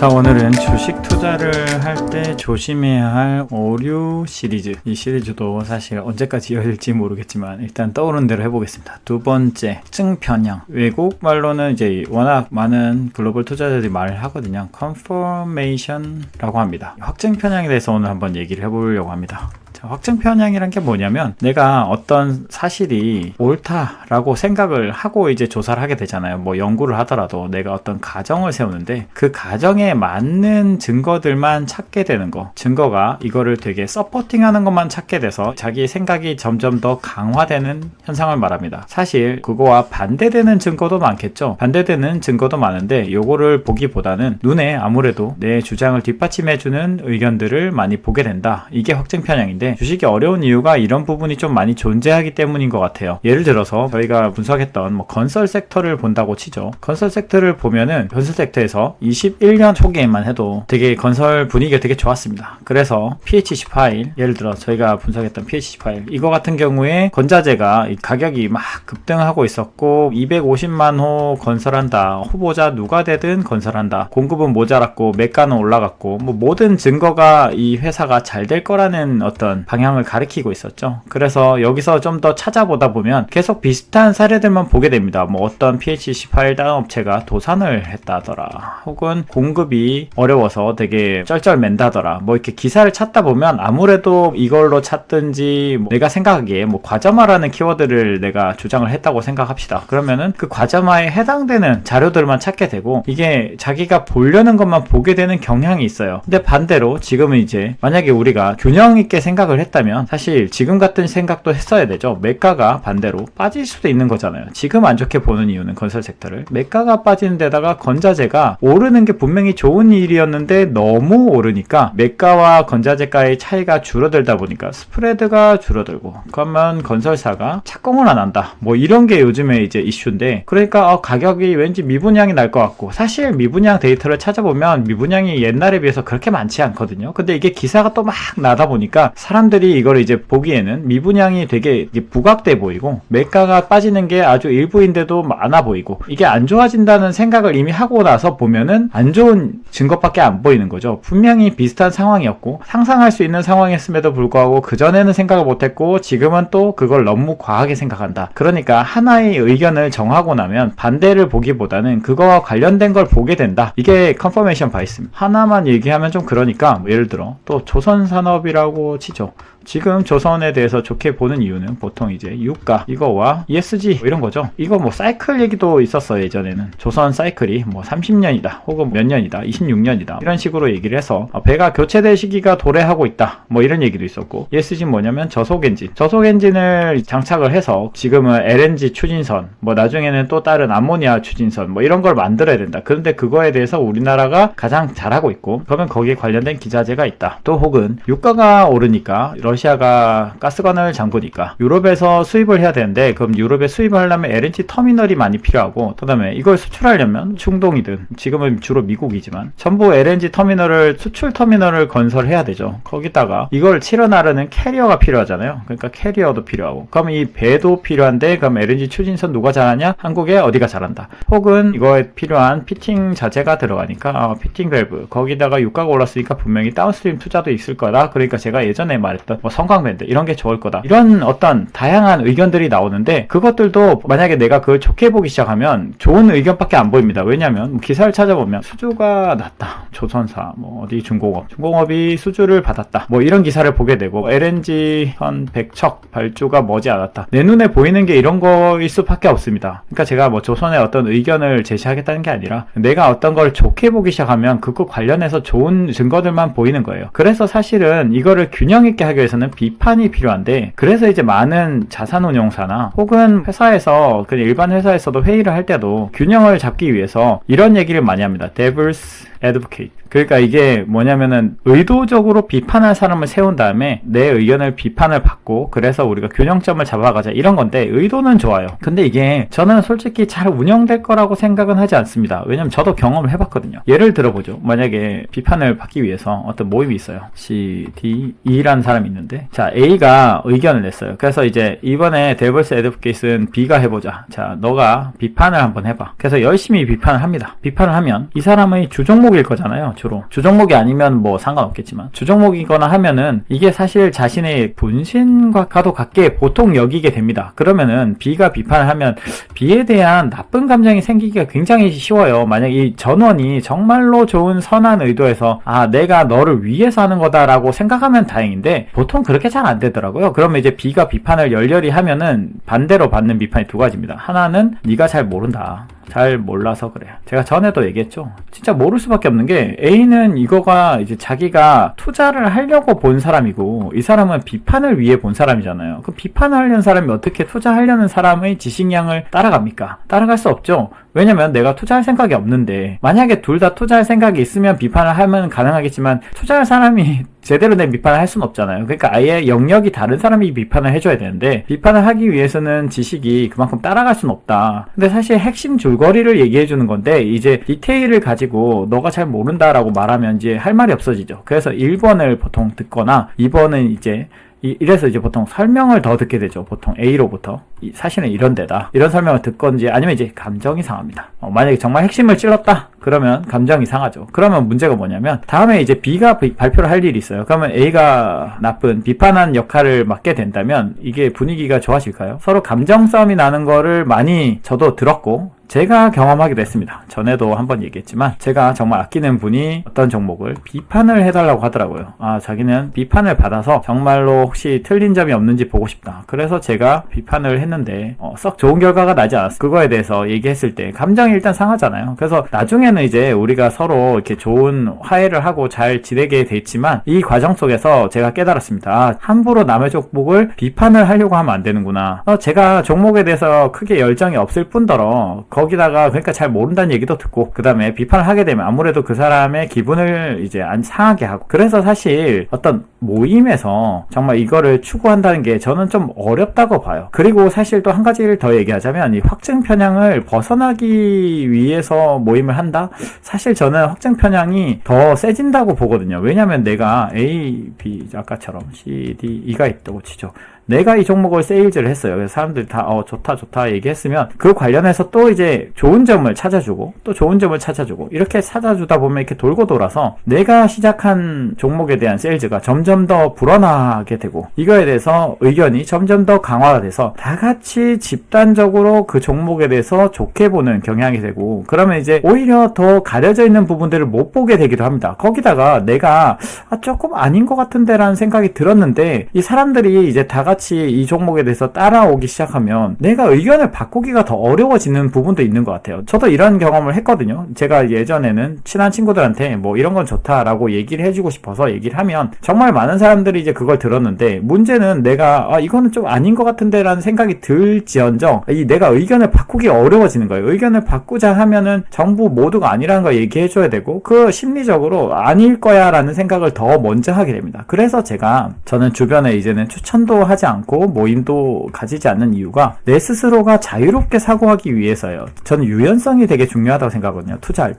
자, 오늘은 주식 투자를 할 때 조심해야 할 오류 시리즈, 이 시리즈도 사실 언제까지 이어질지 모르겠지만 일단 떠오른 대로 해보겠습니다. 두 번째, 확증 편향. 외국 말로는 이제 워낙 많은 글로벌 투자자들이 말을 하거든요. confirmation라고 합니다. 확증 편향에 대해서 오늘 한번 얘기를 해보려고 합니다. 확증 편향이란 게 뭐냐면, 내가 어떤 사실이 옳다라고 생각을 하고 이제 조사를 하게 되잖아요. 뭐 연구를 하더라도 내가 어떤 가정을 세우는데 그 가정에 맞는 증거들만 찾게 되는 거, 증거가 이거를 되게 서포팅하는 것만 찾게 돼서 자기 생각이 점점 더 강화되는 현상을 말합니다. 사실 그거와 반대되는 증거도 많겠죠. 반대되는 증거도 많은데 요거를 보기보다는 눈에 아무래도 내 주장을 뒷받침해주는 의견들을 많이 보게 된다. 이게 확증 편향인데, 주식이 어려운 이유가 이런 부분이 좀 많이 존재하기 때문인 것 같아요. 예를 들어서 저희가 분석했던 건설 섹터를 본다고 치죠. 건설 섹터를 보면은 건설 섹터에서 21년 초기에만 해도 되게 건설 분위기가 되게 좋았습니다. 그래서 PHC 파일, 예를 들어 저희가 분석했던 PHC 파일, 이거 같은 경우에 건자재가 가격이 막 급등하고 있었고 250만 호 건설한다, 후보자 누가 되든 건설한다, 공급은 모자랐고 매가는 올라갔고, 뭐 모든 증거가 이 회사가 잘 될 거라는 어떤 방향을 가리키고 있었죠. 그래서 여기서 좀 더 찾아보다 보면 계속 비슷한 사례들만 보게 됩니다. 뭐 어떤 PHC 파일 다운 업체가 도산을 했다더라, 혹은 공급이 어려워서 되게 쩔쩔맨다더라, 뭐 이렇게 기사를 찾다 보면 아무래도 이걸로 찾든지, 뭐 내가 생각하기에 뭐 과점화라는 키워드를 내가 주장을 했다고 생각합시다. 그러면은 그 과점화에 해당되는 자료들만 찾게 되고, 이게 자기가 보려는 것만 보게 되는 경향이 있어요. 근데 반대로 지금은 이제 만약에 우리가 균형 있게 생각을 했다면 사실 지금 같은 생각도 했어야 되죠. 매가가 반대로 빠질 수도 있는 거잖아요. 지금 안 좋게 보는 이유는 건설 섹터를, 매가가 빠지는 데다가 건자재가 오르는 게 분명히 좋은 일이었는데 너무 오르니까 매가와 건자재가의 차이가 줄어들다 보니까 스프레드가 줄어들고, 그러면 건설사가 착공을 안 한다, 뭐 이런 게 요즘에 이제 이슈인데, 그러니까 가격이 왠지 미분양이 날 것 같고, 사실 미분양 데이터를 찾아보면 미분양이 옛날에 비해서 그렇게 많지 않거든요. 근데 이게 기사가 또 막 나다 보니까 사람들이 이걸 이제 보기에는 미분양이 되게 부각돼 보이고 매가가 빠지는 게 아주 일부인데도 많아 보이고, 이게 안 좋아진다는 생각을 이미 하고 나서 보면은 안 좋은 증거밖에 안 보이는 거죠. 분명히 비슷한 상황이었고 상상할 수 있는 상황이었음에도 불구하고 그전에는 생각을 못했고 지금은 또 그걸 너무 과하게 생각한다. 그러니까 하나의 의견을 정하고 나면 반대를 보기보다는 그거와 관련된 걸 보게 된다. 이게 컨퍼메이션 바이스입니다. 하나만 얘기하면 좀 그러니까, 뭐 예를 들어 또 조선산업이라고 치죠. 지금 조선에 대해서 좋게 보는 이유는 보통 이제 유가, 이거와 ESG 뭐 이런 거죠. 이거 뭐 사이클 얘기도 있었어요. 예전에는 조선 사이클이 뭐 30년이다 혹은 몇 년이다, 26년이다 이런 식으로 얘기를 해서 배가 교체될 시기가 도래하고 있다, 뭐 이런 얘기도 있었고, ESG는 뭐냐면 저속엔진을 장착을 해서 지금은 LNG 추진선, 뭐 나중에는 또 다른 암모니아 추진선, 뭐 이런 걸 만들어야 된다. 그런데 그거에 대해서 우리나라가 가장 잘하고 있고, 그러면 거기에 관련된 기자재가 있다. 또 혹은 유가가 오르니까 러시아가 가스관을 잠그니까 유럽에서 수입을 해야 되는데, 그럼 유럽에 수입을 하려면 LNG 터미널이 많이 필요하고, 그 다음에 이걸 수출하려면 중동이든, 지금은 주로 미국이지만 전부 LNG 터미널을, 수출 터미널을 건설해야 되죠. 거기다가 이걸 치러 나르는 캐리어가 필요하잖아요. 그러니까 캐리어도 필요하고, 그럼 이 배도 필요한데, 그럼 LNG 추진선 누가 잘하냐? 한국에 어디가 잘한다. 혹은 이거에 필요한 피팅 자재가 들어가니까 피팅 밸브, 거기다가 유가가 올랐으니까 분명히 다운스트림 투자도 있을 거다. 그러니까 제가 예전에 말했던 뭐 성광밴드 이런 게 좋을 거다, 이런 어떤 다양한 의견들이 나오는데, 그것들도 만약에 내가 그걸 좋게 보기 시작하면 좋은 의견밖에 안 보입니다. 왜냐면 기사를 찾아보면 수주가 낮다, 조선사, 뭐 어디 중공업이 수주를 받았다, 뭐 이런 기사를 보게 되고, LNG 한 100척 발주가 머지않았다, 내 눈에 보이는 게 이런 거일 수밖에 없습니다. 그러니까 제가 뭐 조선의 어떤 의견을 제시하겠다는 게 아니라, 내가 어떤 걸 좋게 보기 시작하면 그거 관련해서 좋은 증거들만 보이는 거예요. 그래서 사실은 이거를 균형 있게 하기 위해서는 비판이 필요한데, 그래서 이제 많은 자산운용사나 혹은 회사에서, 그냥 일반 회사에서도 회의를 할 때도 균형을 잡기 위해서 이런 얘기를 많이 합니다. Devil's advocate. 그러니까 이게 뭐냐면은 의도적으로 비판할 사람을 세운 다음에 내 의견을 비판을 받고, 그래서 우리가 균형점을 잡아가자, 이런 건데, 의도는 좋아요. 근데 이게 저는 솔직히 잘 운영될 거라고 생각은 하지 않습니다. 왜냐면 저도 경험을 해봤거든요. 예를 들어보죠. 만약에 비판을 받기 위해서 어떤 모임이 있어요. C, D, E라는 사람이 있는데, 자, A가 의견을 냈어요. 그래서 이제 이번에 데블스 애드보케이트는 B가 해보자. 자, 너가 비판을 한번 해봐. 그래서 열심히 비판을 합니다. 비판을 하면 이 사람의 주종목이 주종목일 거잖아요. 주로 주종목이 아니면 뭐 상관없겠지만 주종목이거나 하면은 이게 사실 자신의 본신과도 같게 보통 여기게 됩니다. 그러면은 B가 비판을 하면 B에 대한 나쁜 감정이 생기기가 굉장히 쉬워요. 만약 이 전원이 정말로 좋은 선한 의도에서 내가 너를 위해서 하는 거다라고 생각하면 다행인데 보통 그렇게 잘 안 되더라고요. 그러면 이제 B가 비판을 열렬히 하면은 반대로 받는 비판이 두 가지입니다. 하나는 네가 잘 모른다. 잘 몰라서 그래. 제가 전에도 얘기했죠. 진짜 모를 수밖에 없는 게 A는 이거가 이제 자기가 투자를 하려고 본 사람이고 이 사람은 비판을 위해 본 사람이잖아요. 그 비판을 하려는 사람이 어떻게 투자하려는 사람의 지식량을 따라갑니까? 따라갈 수 없죠. 왜냐면 내가 투자할 생각이 없는데 만약에 둘 다 투자할 생각이 있으면 비판을 하면 가능하겠지만 투자할 사람이 제대로 된 비판을 할 수는 없잖아요. 그러니까 아예 영역이 다른 사람이 비판을 해줘야 되는데 비판을 하기 위해서는 지식이 그만큼 따라갈 수는 없다. 근데 사실 핵심 줄거리를 얘기해주는 건데 이제 디테일을 가지고 너가 잘 모른다라고 말하면 이제 할 말이 없어지죠. 그래서 1번을 보통 듣거나 2번은 이제 이래서 이제 보통 설명을 더 듣게 되죠. 보통 A로부터 사실은 이런 데다 이런 설명을 듣건지 아니면 이제 감정이 상합니다. 만약에 정말 핵심을 찔렀다 그러면 감정이 상하죠. 그러면 문제가 뭐냐면 다음에 이제 B가 발표를 할 일이 있어요. 그러면 A가 나쁜 비판한 역할을 맡게 된다면 이게 분위기가 좋아질까요? 서로 감정 싸움이 나는 거를 많이 저도 들었고 제가 경험하기도 했습니다. 전에도 한번 얘기했지만 제가 정말 아끼는 분이 어떤 종목을 비판을 해달라고 하더라고요. 자기는 비판을 받아서 정말로 혹시 틀린 점이 없는지 보고 싶다. 그래서 제가 비판을 했는데 썩 좋은 결과가 나지 않았어요. 그거에 대해서 얘기했을 때 감정이 일단 상하잖아요. 그래서 나중에는 이제 우리가 서로 이렇게 좋은 화해를 하고 잘 지내게 됐지만 이 과정 속에서 제가 깨달았습니다. 함부로 남의 종목을 비판을 하려고 하면 안 되는구나. 제가 종목에 대해서 크게 열정이 없을 뿐더러 거기다가 그러니까 잘 모른다는 얘기도 듣고 그 다음에 비판을 하게 되면 아무래도 그 사람의 기분을 이제 안 상하게 하고 그래서 사실 어떤 모임에서 정말 이거를 추구한다는 게 저는 좀 어렵다고 봐요. 그리고 사실 또 한 가지를 더 얘기하자면 이 확증 편향을 벗어나기 위해서 모임을 한다? 사실 저는 확증 편향이 더 세진다고 보거든요. 왜냐면 내가 A, B 아까처럼 C, D, E가 있다고 치죠. 내가 이 종목을 세일즈를 했어요. 그래서 사람들이 다 좋다 얘기했으면 그 관련해서 또 이제 좋은 점을 찾아주고 또 좋은 점을 찾아주고 이렇게 찾아주다 보면 이렇게 돌고 돌아서 내가 시작한 종목에 대한 세일즈가 점점 더 불어나게 되고 이거에 대해서 의견이 점점 더 강화가 돼서 다 같이 집단적으로 그 종목에 대해서 좋게 보는 경향이 되고 그러면 이제 오히려 더 가려져 있는 부분들을 못 보게 되기도 합니다. 거기다가 내가 조금 아닌 것 같은데 라는 생각이 들었는데 이 사람들이 이제 다 같이 이 종목에 대해서 따라오기 시작하면 내가 의견을 바꾸기가 더 어려워지는 부분도 있는 것 같아요. 저도 이런 경험을 했거든요. 제가 예전에는 친한 친구들한테 뭐 이런 건 좋다라고 얘기를 해주고 싶어서 얘기를 하면 정말 많은 사람들이 이제 그걸 들었는데 문제는 내가 이거는 좀 아닌 것 같은데 라는 생각이 들지언정 내가 의견을 바꾸기 어려워지는 거예요. 의견을 바꾸자 하면은 전부 모두가 아니라는 걸 얘기해줘야 되고 그 심리적으로 아닐 거야 라는 생각을 더 먼저 하게 됩니다. 그래서 저는 주변에 이제는 추천도 하지 않고 모임도 가지지 않는 이유가 내 스스로가 자유롭게 사고하기 위해서예요. 저는 유연성이 되게 중요하다고 생각하거든요. 투자할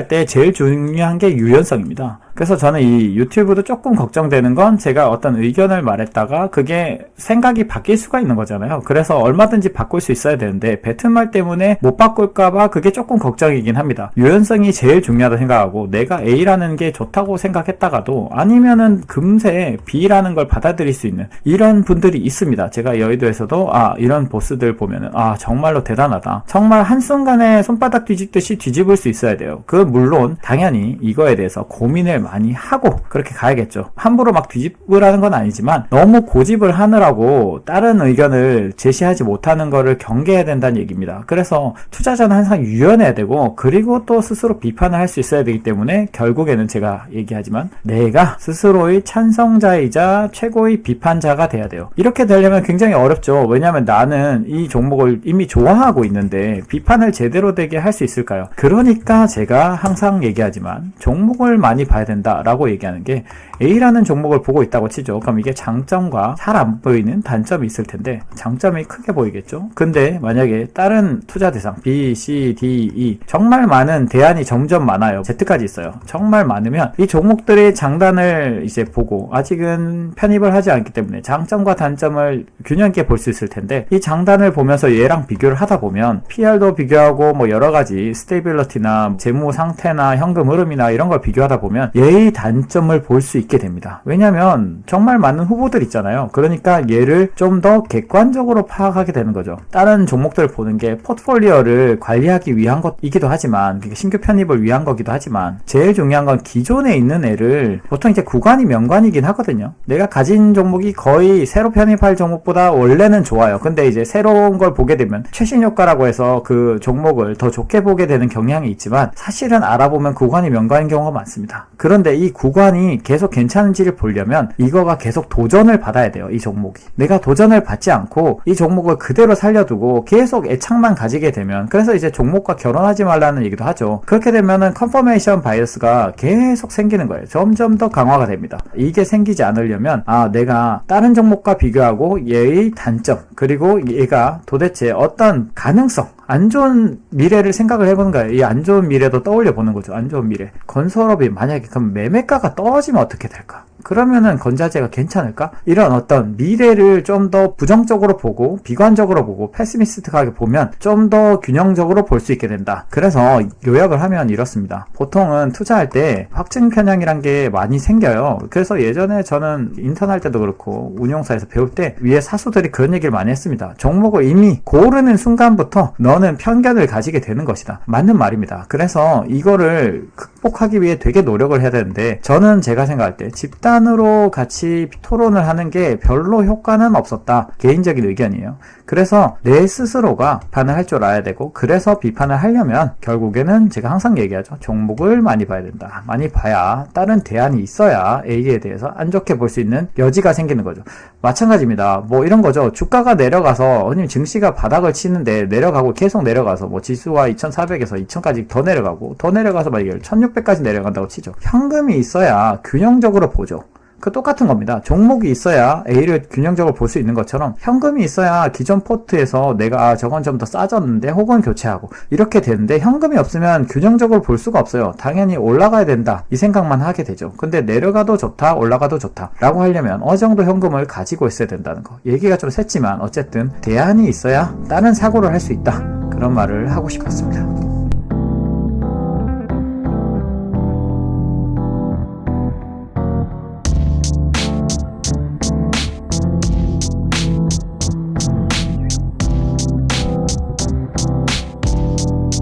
때 제일 중요한 게 유연성입니다. 그래서 저는 이 유튜브도 조금 걱정되는 건 제가 어떤 의견을 말했다가 그게 생각이 바뀔 수가 있는 거잖아요. 그래서 얼마든지 바꿀 수 있어야 되는데 뱉은 말 때문에 못 바꿀까봐 그게 조금 걱정이긴 합니다. 유연성이 제일 중요하다고 생각하고 내가 A라는 게 좋다고 생각했다가도 아니면은 금세 B라는 걸 받아들일 수 있는 이런 분들이 있습니다. 제가 여의도에서도 이런 보스들 보면은 정말로 대단하다. 정말 한순간에 손바닥 뒤집듯이 뒤집을 수 있어야 돼요. 물론 당연히 이거에 대해서 고민을 많이 하고 그렇게 가야겠죠. 함부로 막 뒤집으라는 건 아니지만 너무 고집을 하느라고 다른 의견을 제시하지 못하는 거를 경계해야 된다는 얘기입니다. 그래서 투자자는 항상 유연해야 되고 그리고 또 스스로 비판을 할 수 있어야 되기 때문에 결국에는 제가 얘기하지만 내가 스스로의 찬성자이자 최고의 비판자가 돼야 돼요. 이렇게 되려면 굉장히 어렵죠. 왜냐하면 나는 이 종목을 이미 좋아하고 있는데 비판을 제대로 되게 할 수 있을까요? 그러니까 제가 항상 얘기하지만 종목을 많이 봐야 된다. 된다라고 얘기하는 게 A라는 종목을 보고 있다고 치죠. 그럼 이게 장점과 잘 안 보이는 단점이 있을 텐데 장점이 크게 보이겠죠. 근데 만약에 다른 투자 대상 B, C, D, E 정말 많은 대안이 점점 많아요. Z까지 있어요. 정말 많으면 이 종목들의 장단을 이제 보고 아직은 편입을 하지 않기 때문에 장점과 단점을 균형 있게 볼 수 있을 텐데 이 장단을 보면서 얘랑 비교를 하다 보면 PR도 비교하고 뭐 여러 가지 스테이빌리티나 재무 상태나 현금 흐름이나 이런 걸 비교하다 보면 얘의 단점을 볼 수 있게 됩니다. 왜냐면 정말 많은 후보들 있잖아요. 그러니까 얘를 좀 더 객관적으로 파악하게 되는 거죠. 다른 종목들을 보는 게 포트폴리오를 관리하기 위한 것이기도 하지만 신규 편입을 위한 거기도 하지만 제일 중요한 건 기존에 있는 애를 보통 이제 구간이 명관이긴 하거든요. 내가 가진 종목이 거의 새로 편입할 종목보다 원래는 좋아요. 근데 이제 새로운 걸 보게 되면 최신 효과라고 해서 그 종목을 더 좋게 보게 되는 경향이 있지만 사실은 알아보면 구간이 명관인 경우가 많습니다. 그런데 이 구간이 계속 괜찮은지를 보려면 이거가 계속 도전을 받아야 돼요. 이 종목이. 내가 도전을 받지 않고 이 종목을 그대로 살려두고 계속 애착만 가지게 되면 그래서 이제 종목과 결혼하지 말라는 얘기도 하죠. 그렇게 되면은 컨퍼메이션 바이어스가 계속 생기는 거예요. 점점 더 강화가 됩니다. 이게 생기지 않으려면 내가 다른 종목과 비교하고 얘의 단점 그리고 얘가 도대체 어떤 가능성 안 좋은 미래를 생각을 해보는 거예요. 이 안 좋은 미래도 떠올려 보는 거죠. 안 좋은 미래. 건설업이 만약에 그럼 매매가가 떨어지면 어떻게 될까? 그러면은 건자재가 괜찮을까? 이런 어떤 미래를 좀 더 부정적으로 보고 비관적으로 보고 패시미스틱하게 보면 좀 더 균형적으로 볼 수 있게 된다. 그래서 요약을 하면 이렇습니다. 보통은 투자할 때 확증 편향이란 게 많이 생겨요. 그래서 예전에 저는 인턴할 때도 그렇고 운용사에서 배울 때 위에 사수들이 그런 얘기를 많이 했습니다. 종목을 이미 고르는 순간부터 너는 편견을 가지게 되는 것이다. 맞는 말입니다. 그래서 이거를 극복하기 위해 되게 노력을 해야 되는데 저는 제가 생각할 때 집단으로 같이 토론을 하는 게 별로 효과는 없었다. 개인적인 의견이에요. 그래서 내 스스로가 비판을 할 줄 알아야 되고 그래서 비판을 하려면 결국에는 제가 항상 얘기하죠. 종목을 많이 봐야 된다. 많이 봐야 다른 대안이 있어야 A에 대해서 안 좋게 볼 수 있는 여지가 생기는 거죠. 마찬가지입니다. 뭐 이런 거죠. 주가가 내려가서 아니면 증시가 바닥을 치는데 내려가고 계속 내려가서 뭐 지수가 2400에서 2000까지 더 내려가서 만약에 1600까지 내려간다고 치죠. 현금이 있어야 균형적으로 보죠. 그 똑같은 겁니다. 종목이 있어야 A를 균형적으로 볼 수 있는 것처럼 현금이 있어야 기존 포트에서 내가 저건 좀 더 싸졌는데 혹은 교체하고 이렇게 되는데 현금이 없으면 균형적으로 볼 수가 없어요. 당연히 올라가야 된다 이 생각만 하게 되죠. 근데 내려가도 좋다 올라가도 좋다 라고 하려면 어느 정도 현금을 가지고 있어야 된다는 거. 얘기가 좀 샜지만 어쨌든 대안이 있어야 다른 사고를 할 수 있다. 그런 말을 하고 싶었습니다.